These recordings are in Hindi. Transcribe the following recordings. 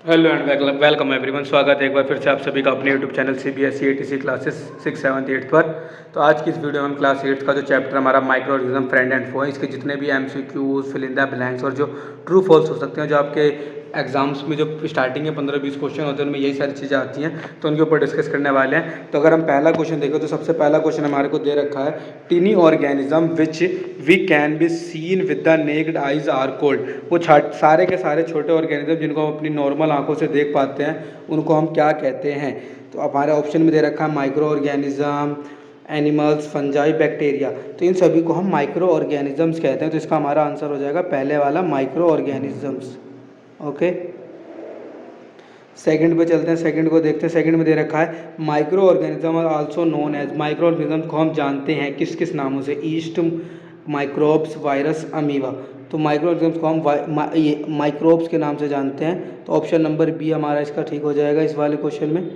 Hello and welcome everyone. स्वागत है एक बार फिर से आप सभी का अपने YouTube channel CBSE ATC classes 6, 7, 8 पर। तो आज की इस वीडियो में हम क्लास 8 का जो चैप्टर हमारा micro organism friend and foe है, इसके जितने भी MCQs, fill in the blanks और जो ट्रू फॉल्स हो सकते हैं, जो आपके एग्जाम्स में जो स्टार्टिंग में 15-20 क्वेश्चन होते हैं उनमें यही सारी चीज़ें आती हैं, तो उनके ऊपर डिस्कस करने वाले हैं। तो अगर हम पहला क्वेश्चन देखें तो सबसे पहला क्वेश्चन हमारे को दे रखा है, tiny organism which we can be seen with the naked eyes are called. वो सारे के सारे छोटे ऑर्गेनिज्म जिनको हम अपनी नॉर्मल आंखों से देख पाते हैं उनको हम क्या कहते हैं। तो हमारे ऑप्शन में दे रखा है micro organism, animals, fungi, bacteria. तो इन सभी को हम माइक्रो ऑर्गेनिजम्स कहते हैं। तो इसका हमारा आंसर हो जाएगा पहले वाला, माइक्रो ऑर्गेनिजम्स। ओके, सेकंड पे चलते हैं। सेकंड को देखते हैं। सेकंड में दे रखा है micro organism are also known as. Micro organism को हम जानते हैं किस किस नामों से, ईस्ट, माइक्रोब्स, वायरस, अमीबा। तो माइक्रो ऑर्गेनिज्म को हम माइक्रोब्स के नाम से जानते हैं। तो ऑप्शन नंबर बी हमारा इसका ठीक हो जाएगा इस वाले क्वेश्चन में।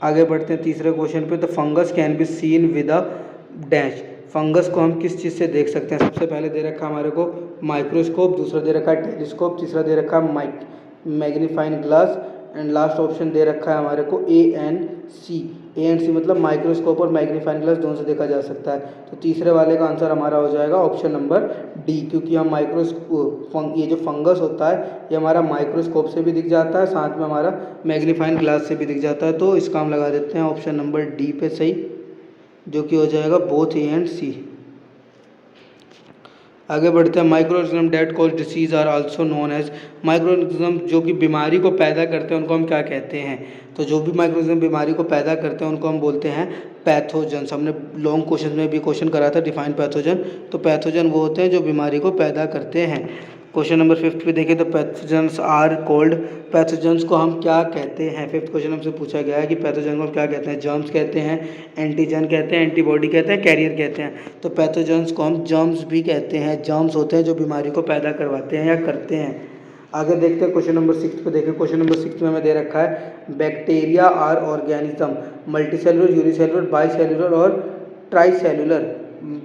आगे बढ़ते हैं तीसरे क्वेश्चन पे। तो fungus can be seen with a dash. Fungus को हम किस चीज़ से देख सकते हैं? सबसे पहले दे रखा है हमारे को माइक्रोस्कोप, दूसरा दे रखा है टेलीस्कोप, तीसरा दे रखा है magnifying glass, and last option दे रखा है हमारे को ANC। ANC मतलब माइक्रोस्कोप और मैग्नीफाइंग ग्लास दोनों से देखा जा सकता है। तो तीसरे वाले का आंसर हमारा हो जाएगा ऑप्शन नंबर डी, क्योंकि हम ये जो फंगस होता है ये हमारा माइक्रोस्कोप से भी दिख जाता है, साथ में हमारा मैग्नीफाइंग ग्लास से भी दिख जाता है। तो इसका हम लगा देते हैं ऑप्शन नंबर डी पे सही, जो कि हो जाएगा बोथ ए एंड सी। आगे बढ़ते हैं। Micro organism that cause disease are also known as. Micro organism जो कि बीमारी को पैदा करते हैं उनको हम क्या कहते हैं? तो जो भी माइक्रो ऑर्गेनिज्म बीमारी को पैदा करते हैं उनको हम बोलते हैं पैथोजन्स। हमने लॉन्ग क्वेश्चन में भी क्वेश्चन करा था डिफाइन पैथोजन। तो पैथोजन वो होते हैं जो बीमारी को पैदा करते हैं। क्वेश्चन नंबर 5 पे देखें तो पैथोजन्स आर कोल्ड। पैथोजन्स को हम क्या कहते हैं? फिफ्थ क्वेश्चन हमसे पूछा गया है कि पैथोजन को हम क्या कहते हैं? जर्म्स कहते हैं, एंटीजन कहते हैं, एंटीबॉडी कहते हैं, कैरियर कहते हैं। तो पैथोजन्स को हम जर्म्स भी कहते हैं। जर्म्स होते हैं जो बीमारी को पैदा करवाते हैं या करते हैं। आगे देखते हैं क्वेश्चन नंबर 6 पे देखें। क्वेश्चन नंबर 6 में हमें दे रखा है bacteria are organism multicellular, unicellular, bicellular और ट्राईसेलुलर।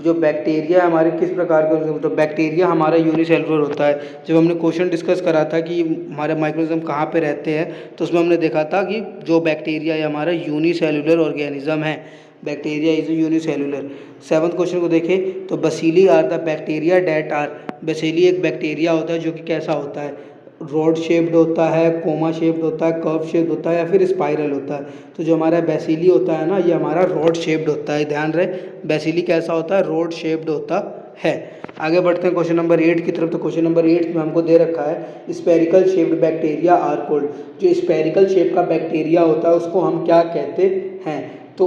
जो बैक्टीरिया हमारे किस प्रकार के? तो बैक्टीरिया हमारा यूनिसेलुलर होता है। जब हमने क्वेश्चन डिस्कस करा था कि हमारे माइक्रोनिज्म कहाँ पे रहते हैं, तो उसमें हमने देखा था कि जो बैक्टीरिया है हमारा यूनिसेलुलर ऑर्गेनिज्म है। Bacteria is unicellular. Seventh question को देखें तो bacilli are the bacteria that are. Bacilli एक बैक्टीरिया होता है जो कि कैसा होता है? रॉड शेप्ड होता है, कोमा शेप्ड होता है, कर्व शेप्ड होता है या फिर स्पाइरल होता है। तो जो हमारा बेसिली होता है ना, ये हमारा रॉड शेप्ड होता है। ध्यान रहे, बेसिली कैसा होता है? रॉड शेप्ड होता है। आगे बढ़ते हैं क्वेश्चन नंबर 8 की तरफ। तो क्वेश्चन नंबर 8 में हमको दे रखा है spherical shaped bacteria are called. जो स्पेरिकल शेप का बैक्टीरिया होता है उसको हम क्या कहते हैं? तो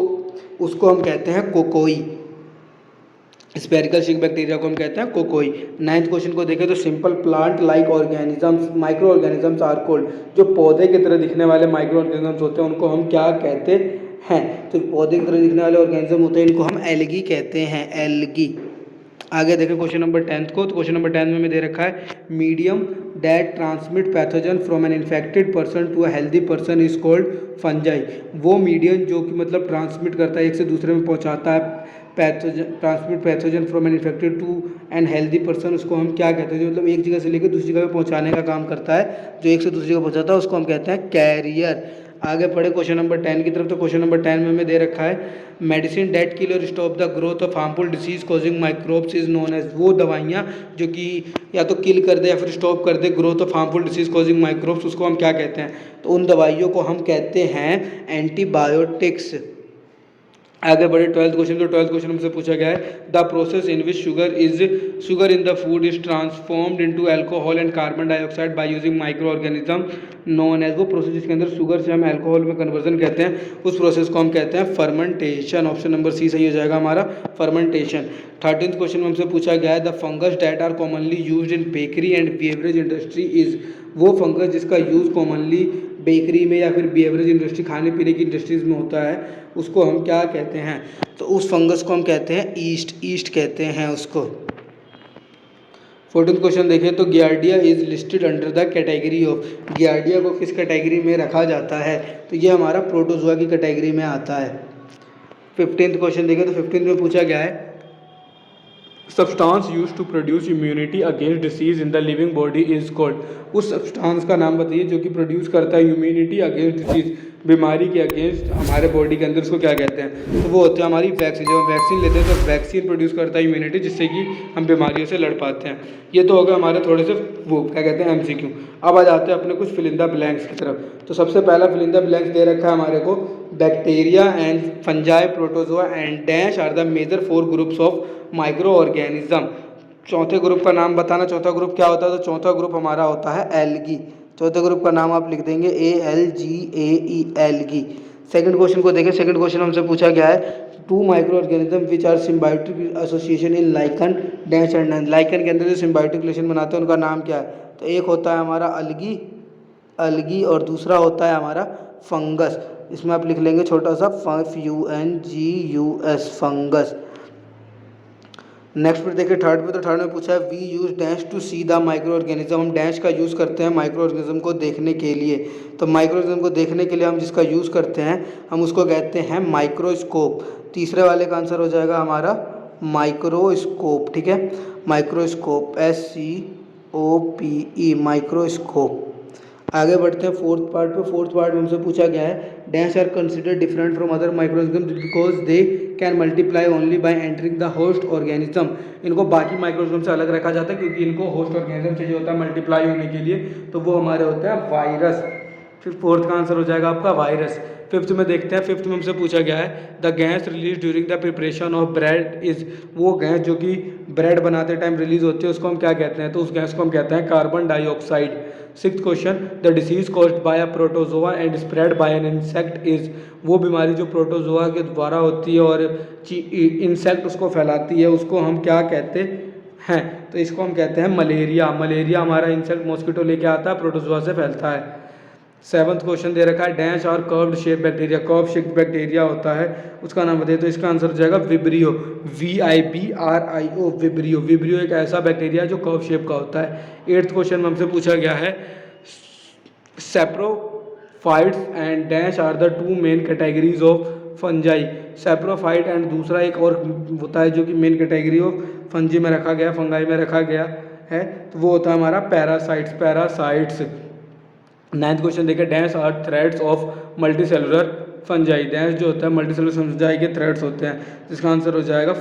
उसको हम कहते हैं कोकोई। स्पेरिकल शेप बैक्टीरिया को हम कहते हैं कोकोई। नाइन्थ क्वेश्चन को देखें तो simple plant like organisms micro organisms are called. जो पौधे की तरह दिखने वाले माइक्रो ऑर्गेनिजम्स होते हैं उनको हम क्या कहते हैं? तो पौधे की तरह दिखने वाले ऑर्गेनिज्म होते हैं इनको हम एल्गी कहते हैं, एल्गी। आगे देखें क्वेश्चन नंबर 10 को। तो क्वेश्चन नंबर 10 में दे रखा है medium that transmit pathogen from an infected person to a healthy person is called fungi. वो मीडियम जो कि मतलब ट्रांसमिट करता है, एक से दूसरे में पहुंचाता है pathogen, transmit pathogen from an infected to an healthy person, उसको हम क्या कहते हैं? जो मतलब एक जगह से लेकर दूसरी जगह पे पहुंचाने का काम करता है, जो एक से दूसरी जगह पहुंचाता है उसको हम कहते हैं कैरियर। आगे पढ़े क्वेश्चन नंबर 10 की तरफ। तो क्वेश्चन नंबर 10 में हमें दे रखा है मेडिसिन डेट किल और stop the growth of harmful disease causing microbes is known as. वो दवाइयाँ जो कि या तो किल कर दे या फिर स्टॉप कर दे growth of harmful disease causing microbes, उसको हम क्या कहते हैं? तो उन दवाइयों को हम कहते हैं एंटीबायोटिक्स। आगे बढ़े 12th क्वेश्चन। तो 12th क्वेश्चन हमसे पूछा गया है the process in which sugar in the food is transformed into alcohol and carbon dioxide by using micro organism known as. वो प्रोसेस जिसके अंदर शुगर से हम अल्कोहल में कन्वर्जन कहते हैं, उस प्रोसेस को हम कहते हैं फर्मेंटेशन। ऑप्शन नंबर सी सही हो जाएगा हमारा, फर्मेंटेशन। 13th क्वेश्चन में हमसे पूछा गया है the fungus that are commonly used in bakery and beverage industry is. वो फंगस जिसका यूज़ कॉमनली बेकरी में या फिर बेवरेज इंडस्ट्री, खाने पीने की इंडस्ट्रीज में होता है, उसको हम क्या कहते हैं? तो उस फंगस को हम कहते हैं ईस्ट कहते हैं उसको। 14th क्वेश्चन देखें तो giardia is listed under the category of. Giardia को किस कैटेगरी में रखा जाता है? तो ये हमारा प्रोटोजोआ की कैटेगरी में आता है। 15th क्वेश्चन देखें तो 15th में पूछा गया है substance use to produce immunity against disease in the living body is called, उस सब्सटेंस का नाम बताइए जो कि प्रोड्यूस करता है इम्यूनिटी अगेंस्ट डिसीज, बीमारी के अगेंस्ट हमारे बॉडी के अंदर, उसको क्या कहते हैं? तो वो होती है हमारी वैक्सीन। जब हम वैक्सीन लेते हैं तो वैक्सीन प्रोड्यूस करता है इम्यूनिटी, जिससे कि हम बीमारियों से लड़ पाते हैं। ये तो होगा हमारे थोड़े से वो क्या कहते हैं MCQ। अब आ जाते हैं अपने कुछ फिलिंदा ब्लैंक्स की तरफ। तो सबसे पहला फिलिंदा ब्लैंक्स दे रखा है हमारे को, bacteria and fungi protozoa and dash are the major 4 groups of micro organism. चौथे ग्रुप का नाम बताना, चौथा ग्रुप क्या होता है? तो चौथा ग्रुप हमारा होता है एल्गी। चौथे ग्रुप का नाम आप लिख देंगे ALGAE, एल्गी। सेकंड क्वेश्चन को देखें। सेकंड क्वेश्चन हमसे पूछा गया है, 2 micro organism which are symbiotic association in lichen dash and none. Lichen के अंदर जो सिम्बायोटिक रिलेशन बनाते हैं उनका नाम क्या है? तो एक होता है हमारा अलगी और दूसरा होता है हमारा फंगस। इसमें आप लिख लेंगे छोटा सा FUNGUS, फंगस। नेक्स्ट पर देखिए थर्ड पे। तो थर्ड में पूछा है we use dash to see the micro organism. हम डैश का यूज़ करते हैं माइक्रो ऑर्गेनिज्म को देखने के लिए। तो माइक्रो ऑर्गेनिज्म को देखने के लिए हम जिसका यूज़ करते हैं हम उसको कहते हैं माइक्रोस्कोप। तीसरे वाले का आंसर हो जाएगा हमारा माइक्रोस्कोप। ठीक है, माइक्रोस्कोप SCOPE, माइक्रोस्कोप। आगे बढ़ते हैं फोर्थ पार्ट पे। फोर्थ पार्ट में हमसे पूछा गया है dash are consider different from other microorganism because they can multiply only by entering the host organism. इनको बाकी माइक्रोऑर्गेनिज्म से अलग रखा जाता है क्योंकि इनको होस्ट ऑर्गेनिज्म चाहिए होता है मल्टीप्लाई होने के लिए, तो वो हमारे होते हैं वायरस। फिर फोर्थ का आंसर हो जाएगा आपका वायरस। फिफ्थ में देखते हैं। फिफ्थ में हमसे पूछा गया है the gas release during the preparation of bread is. वो गैस जो कि ब्रेड बनाते टाइम रिलीज होती है उसको हम क्या कहते हैं? तो उस गैस को हम कहते हैं carbon dioxide. Sixth question, the disease caused by a protozoa and spread by an insect is. वो बीमारी जो प्रोटोजोआ के द्वारा होती है और इंसेक्ट उसको फैलाती है उसको हम क्या कहते हैं? तो इसको हम कहते हैं मलेरिया। मलेरिया हमारा इंसेक्ट मॉस्किटो लेके आता है, प्रोटोजोआ से फैलता है। सेवंथ क्वेश्चन दे रखा है डैश और curved shape bacteria. Curve shape bacteria होता है उसका नाम बताइए। तो इसका आंसर हो जाएगा विब्रियो, VIBRIO, विब्रियो। विब्रियो एक ऐसा बैक्टीरिया है जो कर्व शेप का होता है। एट्थ क्वेश्चन में हमसे पूछा गया है saprophytes and dash are the 2 main categories of fungi. Saprophyte and दूसरा एक और होता है जो कि मेन कैटेगरी ऑफ फंजी में रखा गया, फंगाई में रखा गया है, तो वो होता है हमारा पैरासाइट्स। नाइन्थ क्वेश्चन देखिए dash are threads of multi cellular fungi. Dash जो होता है मल्टी सेलुलर फंजाई के थ्रेड्स होते हैं, जिसका आंसर हो जाएगा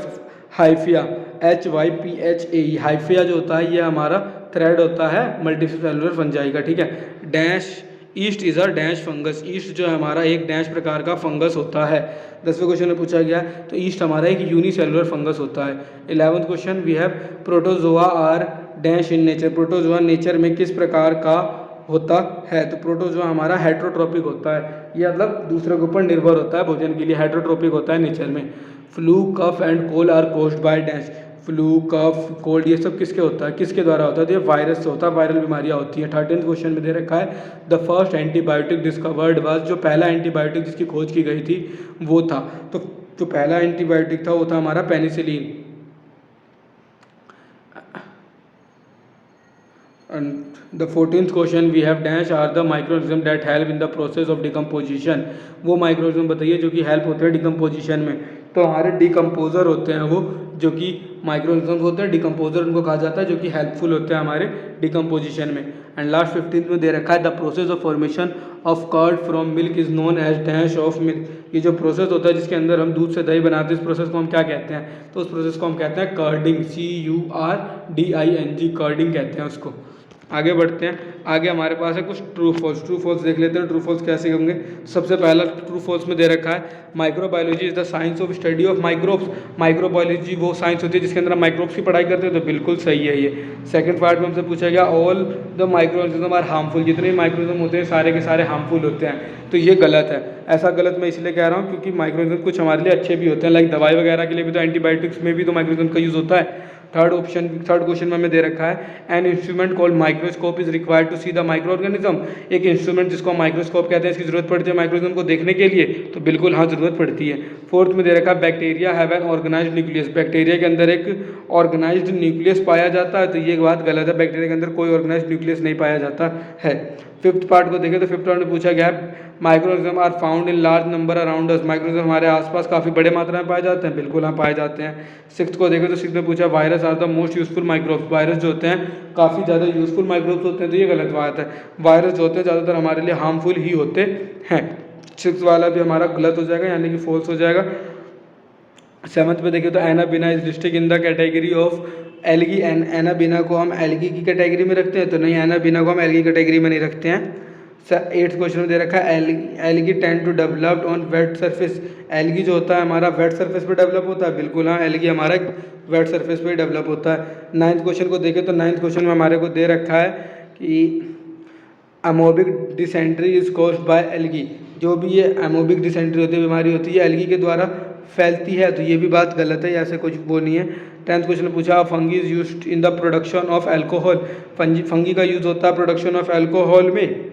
हाइफिया, HYPHAE। हाइफिया जो होता है ये हमारा थ्रेड होता है मल्टी सेलुलर फंजाई का। ठीक है, dash east is a dash fungus. East जो है हमारा एक डैश प्रकार का फंगस होता है। 10वें क्वेश्चन में पूछा गया तो ईस्ट हमारा एक यूनिसेलुलर फंगस होता है। 11th question we have protozoa are dash in nature. Protozoa nature में किस प्रकार का होता है? तो प्रोटोजोआ हमारा हेट्रोट्रोपिक होता है, ये मतलब दूसरे के ऊपर निर्भर होता है भोजन के लिए, हेट्रोट्रोपिक होता है नेचर में। Flu, cough and cold are caused by dash. Flu, cough, cold ये सब किसके होता है, किसके द्वारा होता है? तो ये वायरस से होता है, वायरल बीमारियां होती हैं। 13th क्वेश्चन में दे रखा है the first antibiotic discovered was. जो पहला एंटीबायोटिक जिसकी खोज की गई थी वो था, तो जो पहला एंटीबायोटिक था वो था हमारा penicillin. And the 14th question we have dash are the microorganisms that help in the process of decomposition। वो माइक्रोऑर्गेनिज्म बताइए जो कि हेल्प होते हैं डिकम्पोजिशन में। तो हमारे डिकम्पोजर होते हैं वो जो कि माइक्रोऑर्गेनिज्म होते हैं, डिकम्पोजर उनको कहा जाता है जो कि हेल्पफुल होते हैं हमारे डिकम्पोजिशन में। एंड लास्ट 15th में दे रखा है the process of formation of curd from milk is known as dash of milk. ये जो प्रोसेस होता है जिसके अंदर हम दूध से दही बनाते हैं, इस प्रोसेस को हम क्या कहते हैं? तो उस प्रोसेस को हम कहते हैं कर्डिंग, CURDING, कर्डिंग कहते हैं उसको। आगे बढ़ते हैं। आगे हमारे पास है कुछ ट्रू फॉल्स। ट्रू फॉल्स देख लेते हैं। ट्रू फॉल्स कैसे होंगे? सबसे पहला ट्रू फॉल्स में दे रखा है microbiology is the science of study of microbes. Microbiology वो साइंस होती है जिसके अंदर हम माइक्रोब्स की पढ़ाई करते हैं, तो बिल्कुल सही है ये। सेकंड पार्ट में हमसे पूछा गया all the microorganism are harmful. जितने भी माइक्रोऑर्गेनिज्म होते हैं सारे के सारे हार्मफुल होते हैं, तो ये गलत है। ऐसा गलत मैं इसलिए कह रहा हूँ क्योंकि माइक्रोऑर्गेनिज्म कुछ हमारे लिए अच्छे भी होते हैं, लाइक दवाई वगैरह के लिए भी तो एंटीबायोटिक्स में भी तो माइक्रोऑर्गेनिज्म का यूज़ होता है। थर्ड क्वेश्चन में हमें दे रखा है an instrument called microscope is required to see the micro organism. एक इंस्ट्रूमेंट जिसको माइक्रोस्कोप कहते हैं, इसकी जरूरत पड़ती है माइक्रोऑर्गेनिज्म को देखने के लिए, तो बिल्कुल हाँ जरूरत पड़ती है। फोर्थ में दे रखा है bacteria have an organized nucleus. Bacteria के अंदर एक ऑर्गेनाइज्ड न्यूक्लियस पाया जाता है, तो ये बात गलत है, बैक्टीरिया के अंदर कोई ऑर्गेनाइज्ड न्यूक्लियस नहीं पाया जाता है। फिफ्थ पार्ट को देखें तो फिफ्थ पार्ट में पूछा गया है micro organism are found in large number around us, micro organism हमारे आसपास काफ़ी बड़े मात्रा में पाए जाते हैं, बिल्कुल हाँ पाए जाते हैं। सिक्स्थ को देखें तो सिक्स्थ में पूछा virus are the most useful microbes, virus जो होते हैं काफ़ी ज़्यादा यूजफुल माइक्रोब्स होते हैं, तो ये गलत बात है। वायरस जो होते हैं ज़्यादातर हमारे लिए हार्मफुल ही होते हैं। सिक्स वाला भी हमारा गलत हो जाएगा, यानी कि फॉल्स हो जाएगा। सेवन्थ पे देखिए तो Anabaena is listed in the category of algae, Anabaena को हम एल्गी की कैटेगरी में रखते हैं, तो नहीं, एनाबिना को हम एल्गी कैटेगरी में नहीं रखते हैं। एट्थ क्वेश्चन में दे रखा है algae tend to developed on wet surface, algae जो होता है हमारा वेट सरफेस पे डेवलप होता है, बिल्कुल हाँ, एल्गी हमारा वेट सरफेस पे डेवलप होता है। नाइन्थ क्वेश्चन को देखें तो नाइन्थ क्वेश्चन में हमारे को दे रखा है कि amoebic dysentery is caused by algae, जो भी ये अमोबिक डिसेंट्री होती है, बीमारी होती है, एल्गी के द्वारा फैलती है, तो ये भी बात गलत है, ऐसे कुछ वो नहीं है। टेंथ क्वेश्चन पूछा fungi is used in the production of alcohol, fungi का यूज़ होता है प्रोडक्शन ऑफ अल्कोहल में,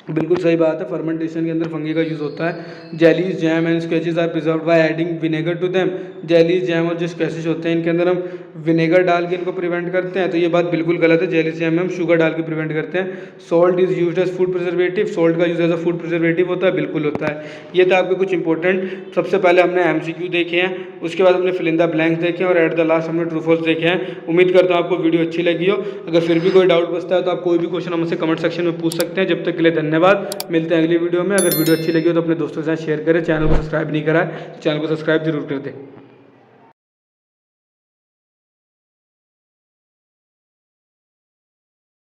बिल्कुल सही बात है, फर्मेंटेशन के अंदर फंगी का यूज़ होता है। Jellies jam and squashes are preserved by adding vinegar to them, jellies jam और जो स्केचेस होते हैं इनके अंदर हम विनेगर डाल के इनको प्रिवेंट करते हैं, तो ये बात बिल्कुल गलत है, जेलीज जैम में हम शुगर डाल के प्रिवेंट करते हैं। Salt is used as food preservative, salt का use as a food preservative होता है, बिल्कुल होता है। ये था आपके कुछ इंपॉर्टेंट, सबसे पहले हमने MCQ देखे हैं, उसके बाद हमने फिल इन द ब्लैंक्स देखे हैं और एट द लास्ट हमने ट्रू फॉल्स देखे हैं। उम्मीद करता हूँ आपको वीडियो अच्छी लगी हो। अगर फिर भी कोई डाउट बचता है तो आप कोई भी क्वेश्चन हमसे कमेंट सेक्शन में पूछ सकते हैं। जब तक के लिए धन्यवाद, मिलते हैं अगली वीडियो में। अगर वीडियो अच्छी लगी हो तो अपने दोस्तों के साथ शेयर करें, चैनल को सब्सक्राइब नहीं करा है तो चैनल को सब्सक्राइब जरूर कर दें।